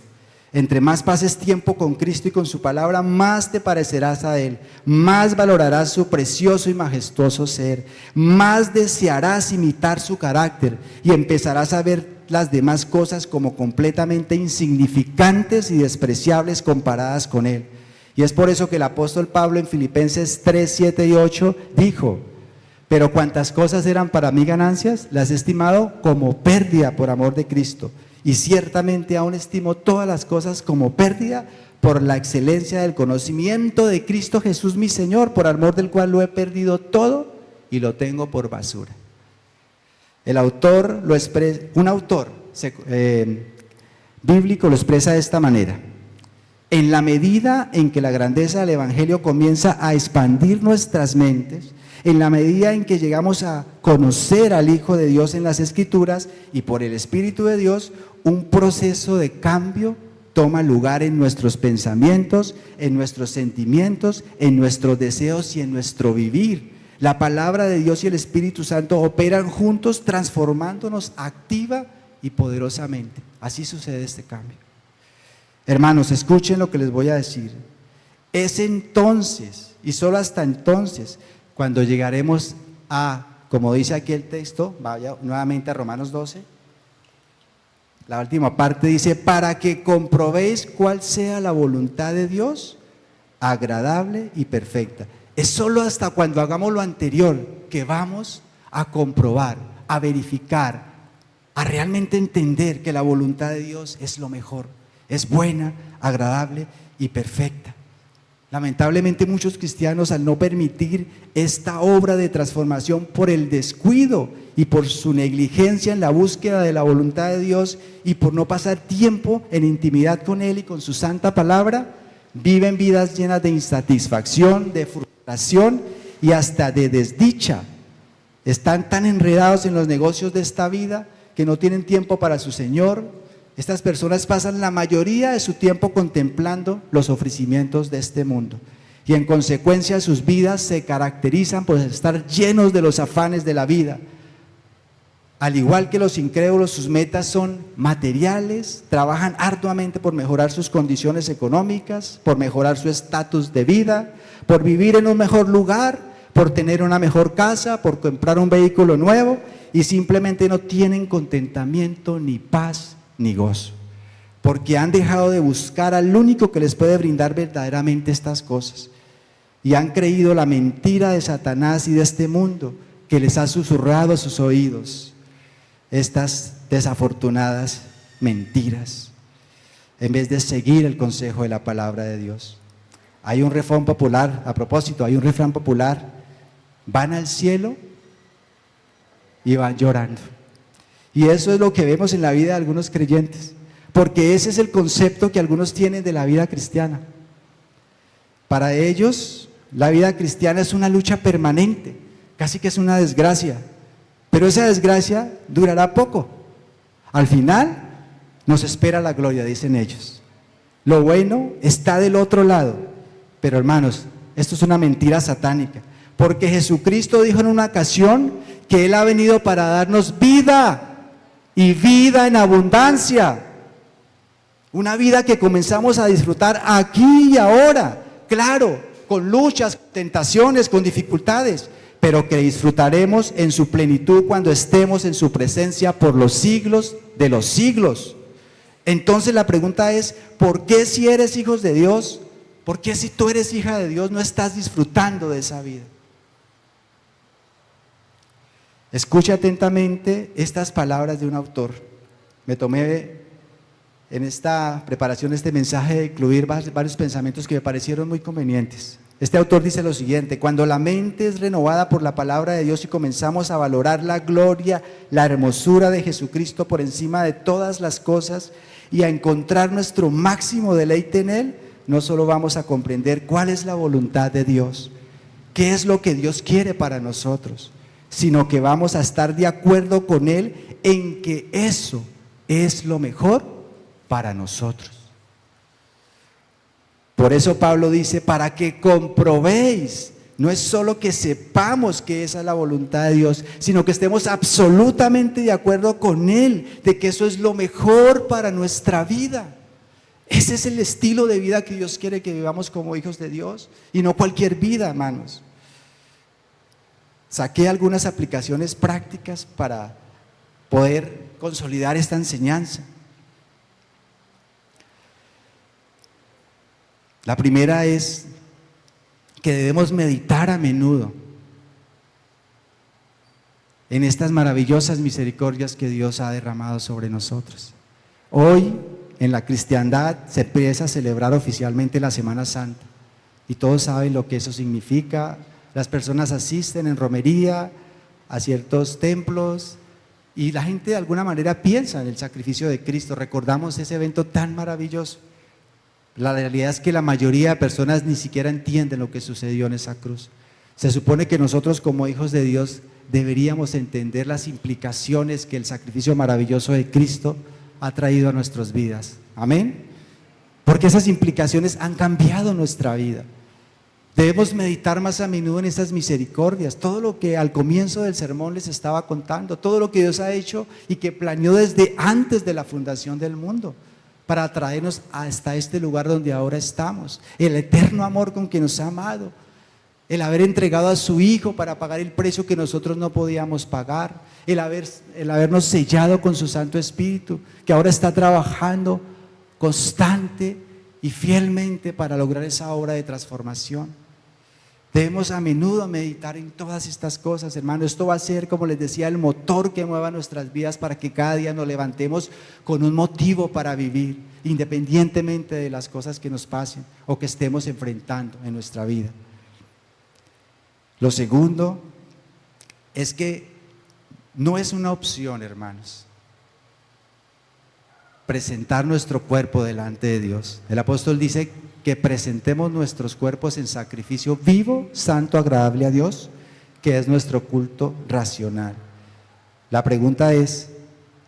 Entre más pases tiempo con Cristo y con su palabra, más te parecerás a Él, más valorarás su precioso y majestuoso ser, más desearás imitar su carácter y empezarás a ver las demás cosas como completamente insignificantes y despreciables comparadas con Él. Y es por eso que el apóstol Pablo en Filipenses 3, 7 y 8 dijo: pero cuantas cosas eran para mí ganancias, las he estimado como pérdida por amor de Cristo. Y ciertamente aún estimo todas las cosas como pérdida por la excelencia del conocimiento de Cristo Jesús mi Señor, por amor del cual lo he perdido todo y lo tengo por basura. El autor lo expresa, un autor bíblico lo expresa de esta manera: en la medida en que la grandeza del Evangelio comienza a expandir nuestras mentes, en la medida en que llegamos a conocer al Hijo de Dios en las Escrituras y por el Espíritu de Dios, un proceso de cambio toma lugar en nuestros pensamientos, en nuestros sentimientos, en nuestros deseos y en nuestro vivir. La palabra de Dios y el Espíritu Santo operan juntos, transformándonos activa y poderosamente. Así sucede este cambio. Hermanos, escuchen lo que les voy a decir. Es entonces, y solo hasta entonces, cuando llegaremos a, como dice aquí el texto, vaya nuevamente a Romanos 12, la última parte dice: para que comprobéis cuál sea la voluntad de Dios, agradable y perfecta. Es solo hasta cuando hagamos lo anterior que vamos a comprobar, a verificar, a realmente entender que la voluntad de Dios es lo mejor, es buena, agradable y perfecta. Lamentablemente muchos cristianos, al no permitir esta obra de transformación por el descuido y por su negligencia en la búsqueda de la voluntad de Dios y por no pasar tiempo en intimidad con Él y con su santa palabra, viven vidas llenas de insatisfacción, de frustración y hasta de desdicha. Están tan enredados en los negocios de esta vida que no tienen tiempo para su Señor. Estas personas pasan la mayoría de su tiempo contemplando los ofrecimientos de este mundo y en consecuencia sus vidas se caracterizan por estar llenos de los afanes de la vida. Al igual que los incrédulos, sus metas son materiales, trabajan arduamente por mejorar sus condiciones económicas, por mejorar su estatus de vida, por vivir en un mejor lugar, por tener una mejor casa, por comprar un vehículo nuevo, y simplemente no tienen contentamiento ni paz ni gozo, porque han dejado de buscar al único que les puede brindar verdaderamente estas cosas y han creído la mentira de Satanás y de este mundo que les ha susurrado a sus oídos estas desafortunadas mentiras, en vez de seguir el consejo de la palabra de Dios. Hay un refrán popular, a propósito, hay un refrán popular: van al cielo y van llorando. Y eso es lo que vemos en la vida de algunos creyentes, porque ese es el concepto que algunos tienen de la vida cristiana. Para ellos, la vida cristiana es una lucha permanente, casi que es una desgracia, pero esa desgracia durará poco. Al final nos espera la gloria, dicen ellos. Lo bueno está del otro lado, pero hermanos, esto es una mentira satánica, porque Jesucristo dijo en una ocasión que Él ha venido para darnos vida, y vida en abundancia, una vida que comenzamos a disfrutar aquí y ahora, claro, con luchas, tentaciones, con dificultades, pero que disfrutaremos en su plenitud cuando estemos en su presencia por los siglos de los siglos. Entonces la pregunta es: ¿por qué si eres hijos de Dios, por qué si tú eres hija de Dios no estás disfrutando de esa vida? Escuche atentamente estas palabras de un autor. Me tomé en esta preparación de este mensaje de incluir varios pensamientos que me parecieron muy convenientes. Este autor dice lo siguiente: cuando la mente es renovada por la palabra de Dios y comenzamos a valorar la gloria, la hermosura de Jesucristo por encima de todas las cosas y a encontrar nuestro máximo deleite en Él, no solo vamos a comprender cuál es la voluntad de Dios, qué es lo que Dios quiere para nosotros, sino que vamos a estar de acuerdo con Él en que eso es lo mejor para nosotros. Por eso Pablo dice: para que comprobéis. No es solo que sepamos que esa es la voluntad de Dios, sino que estemos absolutamente de acuerdo con Él, de que eso es lo mejor para nuestra vida. Ese es el estilo de vida que Dios quiere que vivamos como hijos de Dios, y no cualquier vida, hermanos. Saqué algunas aplicaciones prácticas para poder consolidar esta enseñanza. La primera es que debemos meditar a menudo en estas maravillosas misericordias que Dios ha derramado sobre nosotros. Hoy, en la cristiandad, se empieza a celebrar oficialmente la Semana Santa y todos saben lo que eso significa. Las personas asisten en romería a ciertos templos y la gente de alguna manera piensa en el sacrificio de Cristo. Recordamos ese evento tan maravilloso. La realidad es que la mayoría de personas ni siquiera entienden lo que sucedió en esa cruz. Se supone que nosotros como hijos de Dios deberíamos entender las implicaciones que el sacrificio maravilloso de Cristo ha traído a nuestras vidas. Amén. Porque esas implicaciones han cambiado nuestra vida. Debemos meditar más a menudo en esas misericordias, todo lo que al comienzo del sermón les estaba contando, todo lo que Dios ha hecho y que planeó desde antes de la fundación del mundo para traernos hasta este lugar donde ahora estamos. El eterno amor con que nos ha amado, el haber entregado a su Hijo para pagar el precio que nosotros no podíamos pagar, el habernos sellado con su Santo Espíritu, que ahora está trabajando constante y fielmente para lograr esa obra de transformación. Debemos a menudo meditar en todas estas cosas, hermano. Esto va a ser, como les decía, el motor que mueva nuestras vidas para que cada día nos levantemos con un motivo para vivir, independientemente de las cosas que nos pasen o que estemos enfrentando en nuestra vida. Lo segundo es que no es una opción, hermanos, presentar nuestro cuerpo delante de Dios. El apóstol dice que presentemos nuestros cuerpos en sacrificio vivo, santo, agradable a Dios, que es nuestro culto racional. La pregunta es,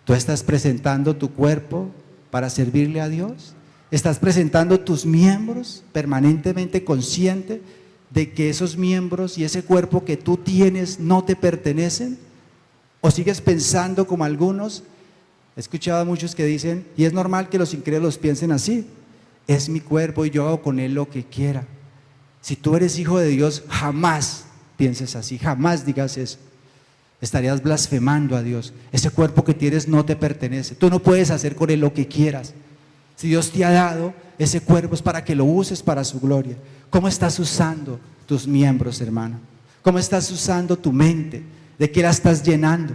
¿tú estás presentando tu cuerpo para servirle a Dios? ¿Estás presentando tus miembros permanentemente consciente de que esos miembros y ese cuerpo que tú tienes no te pertenecen? ¿O sigues pensando como algunos? He escuchado a muchos que dicen, y es normal que los incrédulos piensen así: es mi cuerpo y yo hago con él lo que quiera. Si tú eres hijo de Dios, jamás pienses así, jamás digas eso. Estarías blasfemando a Dios. Ese cuerpo que tienes no te pertenece. Tú no puedes hacer con él lo que quieras. Si Dios te ha dado ese cuerpo es para que lo uses para su gloria. ¿Cómo estás usando tus miembros, hermano? ¿Cómo estás usando tu mente? ¿De qué la estás llenando?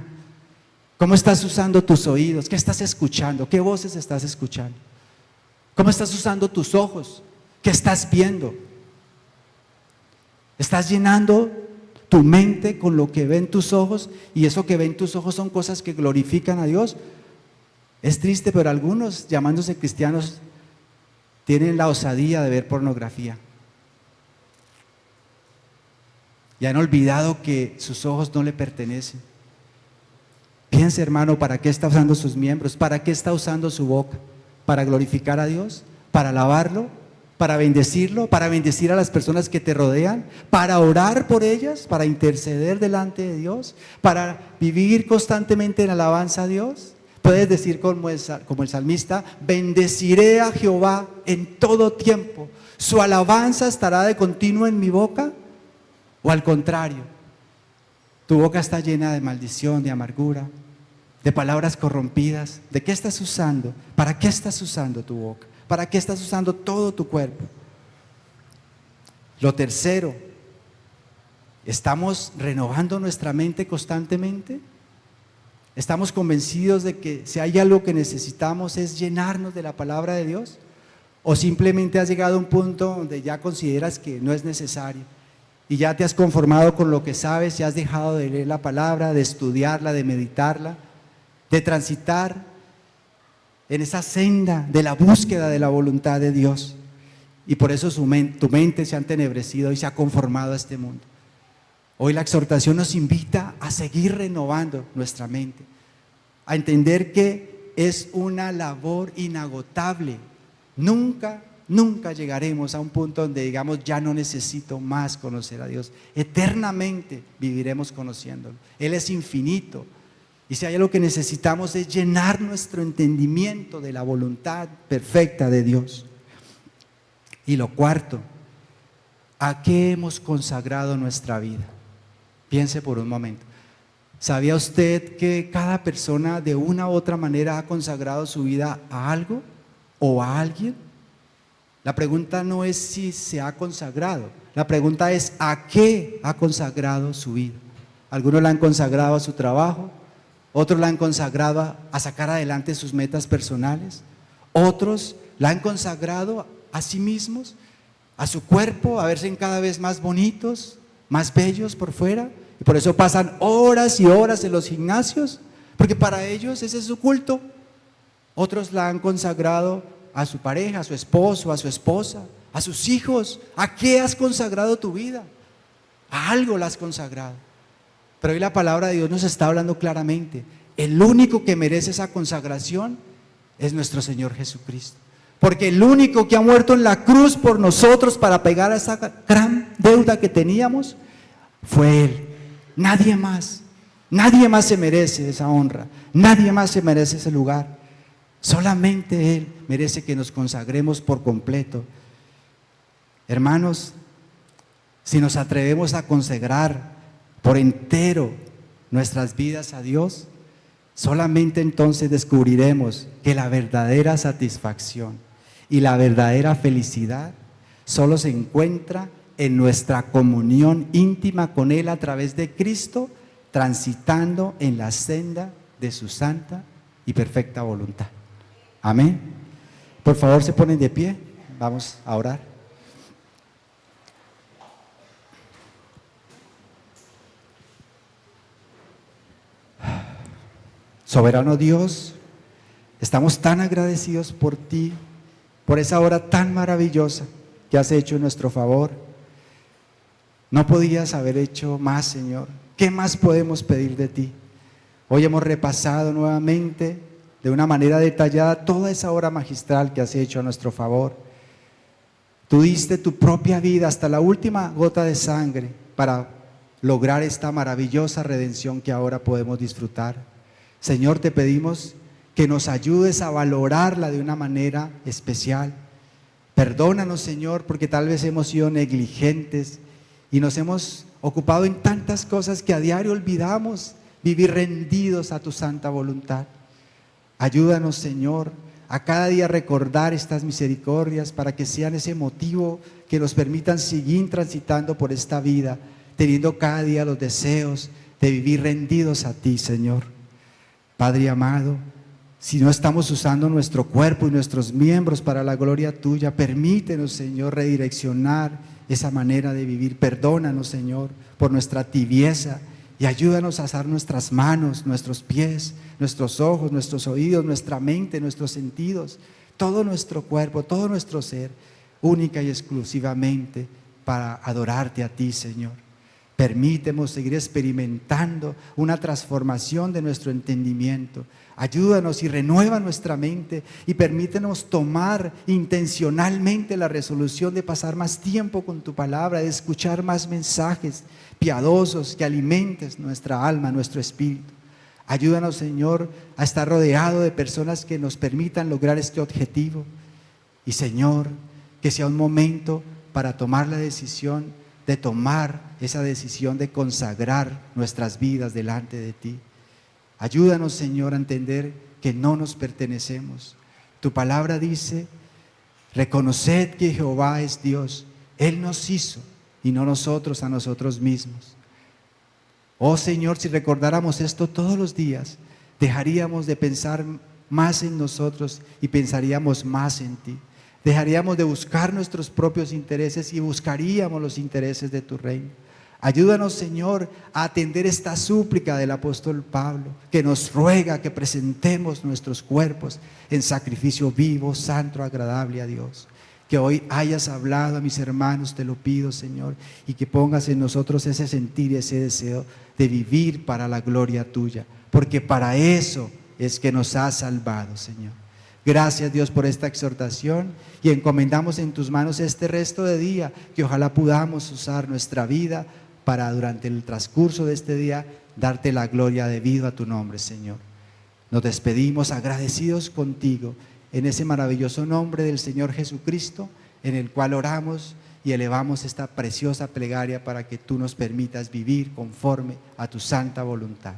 ¿Cómo estás usando tus oídos? ¿Qué estás escuchando? ¿Qué voces estás escuchando? ¿Cómo estás usando tus ojos? ¿Qué estás viendo? ¿Estás llenando tu mente con lo que ven tus ojos? Y eso que ven tus ojos son cosas que glorifican a Dios. Es triste, pero algunos, llamándose cristianos, tienen la osadía de ver pornografía. Y han olvidado que sus ojos no le pertenecen. Piense, hermano, ¿para qué está usando sus miembros? ¿Para qué está usando su boca? ¿Para glorificar a Dios? ¿Para alabarlo? ¿Para bendecirlo? ¿Para bendecir a las personas que te rodean? ¿Para orar por ellas? ¿Para interceder delante de Dios? ¿Para vivir constantemente en alabanza a Dios? Puedes decir como el salmista: bendeciré a Jehová en todo tiempo, su alabanza estará de continuo en mi boca. O al contrario, tu boca está llena de maldición, de amargura, de palabras corrompidas. ¿De qué estás usando? ¿Para qué estás usando tu boca? ¿Para qué estás usando todo tu cuerpo? Lo tercero, ¿estamos renovando nuestra mente constantemente? ¿Estamos convencidos de que si hay algo que necesitamos es llenarnos de la palabra de Dios? ¿O simplemente has llegado a un punto donde ya consideras que no es necesario y ya te has conformado con lo que sabes y has dejado de leer la palabra, de estudiarla, de meditarla, de transitar en esa senda de la búsqueda de la voluntad de Dios? Y por eso tu mente se ha entenebrecido y se ha conformado a este mundo. Hoy la exhortación nos invita a seguir renovando nuestra mente, a entender que es una labor inagotable. Nunca llegaremos a un punto donde digamos: ya no necesito más conocer a Dios. Eternamente viviremos conociéndolo. Él es infinito. Y si hay algo que necesitamos es llenar nuestro entendimiento de la voluntad perfecta de Dios. Y lo cuarto, ¿a qué hemos consagrado nuestra vida? Piense por un momento. ¿Sabía usted que cada persona de una u otra manera ha consagrado su vida a algo o a alguien? La pregunta no es si se ha consagrado, la pregunta es ¿a qué ha consagrado su vida? Algunos la han consagrado a su trabajo, otros la han consagrado a sacar adelante sus metas personales, otros la han consagrado a sí mismos, a su cuerpo, a verse cada vez más bonitos, más bellos por fuera, y por eso pasan horas y horas en los gimnasios, porque para ellos ese es su culto. Otros la han consagrado a su pareja, a su esposo, a su esposa, a sus hijos. ¿A qué has consagrado tu vida? A algo la has consagrado. Pero hoy la palabra de Dios nos está hablando claramente. El único que merece esa consagración es nuestro Señor Jesucristo. Porque el único que ha muerto en la cruz por nosotros para pagar a esa gran deuda que teníamos fue Él. Nadie más se merece esa honra. Nadie más se merece ese lugar. Solamente Él merece que nos consagremos por completo. Hermanos, si nos atrevemos a consagrar por entero nuestras vidas a Dios, solamente entonces descubriremos que la verdadera satisfacción y la verdadera felicidad solo se encuentra en nuestra comunión íntima con Él a través de Cristo, transitando en la senda de su santa y perfecta voluntad. Amén. Por favor, se ponen de pie, vamos a orar. Soberano Dios, estamos tan agradecidos por ti, por esa obra tan maravillosa que has hecho en nuestro favor. No podías haber hecho más, Señor. ¿Qué más podemos pedir de ti? Hoy hemos repasado nuevamente de una manera detallada toda esa obra magistral que has hecho a nuestro favor. Tú diste tu propia vida hasta la última gota de sangre para lograr esta maravillosa redención que ahora podemos disfrutar. Señor, te pedimos que nos ayudes a valorarla de una manera especial. Perdónanos, Señor, porque tal vez hemos sido negligentes y nos hemos ocupado en tantas cosas que a diario olvidamos vivir rendidos a tu santa voluntad. Ayúdanos, Señor, a cada día recordar estas misericordias para que sean ese motivo que nos permitan seguir transitando por esta vida, teniendo cada día los deseos de vivir rendidos a ti, Señor. Padre amado, si no estamos usando nuestro cuerpo y nuestros miembros para la gloria tuya, permítenos, Señor, redireccionar esa manera de vivir. Perdónanos, Señor, por nuestra tibieza y ayúdanos a usar nuestras manos, nuestros pies, nuestros ojos, nuestros oídos, nuestra mente, nuestros sentidos, todo nuestro cuerpo, todo nuestro ser, única y exclusivamente para adorarte a ti, Señor. Permítenos seguir experimentando una transformación de nuestro entendimiento. Ayúdanos y renueva nuestra mente y permítenos tomar intencionalmente la resolución de pasar más tiempo con tu palabra, de escuchar más mensajes piadosos que alimentes nuestra alma, nuestro espíritu. Ayúdanos, Señor, a estar rodeado de personas que nos permitan lograr este objetivo. Y, Señor, que sea un momento para tomar la decisión de tomar esa decisión de consagrar nuestras vidas delante de ti. Ayúdanos, Señor, a entender que no nos pertenecemos. Tu palabra dice: reconoced que Jehová es Dios. Él nos hizo y no nosotros a nosotros mismos. Oh Señor, si recordáramos esto todos los días, dejaríamos de pensar más en nosotros y pensaríamos más en ti. Dejaríamos de buscar nuestros propios intereses y buscaríamos los intereses de tu reino. Ayúdanos, Señor, a atender esta súplica del apóstol Pablo, que nos ruega que presentemos nuestros cuerpos en sacrificio vivo, santo, agradable a Dios. Que hoy hayas hablado a mis hermanos, te lo pido, Señor, y que pongas en nosotros ese sentir y ese deseo de vivir para la gloria tuya, porque para eso es que nos has salvado, Señor. Gracias, Dios, por esta exhortación y encomendamos en tus manos este resto de día, que ojalá podamos usar nuestra vida para durante el transcurso de este día darte la gloria debido a tu nombre, Señor. Nos despedimos agradecidos contigo en ese maravilloso nombre del Señor Jesucristo, en el cual oramos y elevamos esta preciosa plegaria para que tú nos permitas vivir conforme a tu santa voluntad.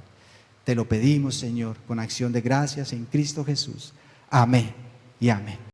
Te lo pedimos, Señor, con acción de gracias en Cristo Jesús. Amén y amén.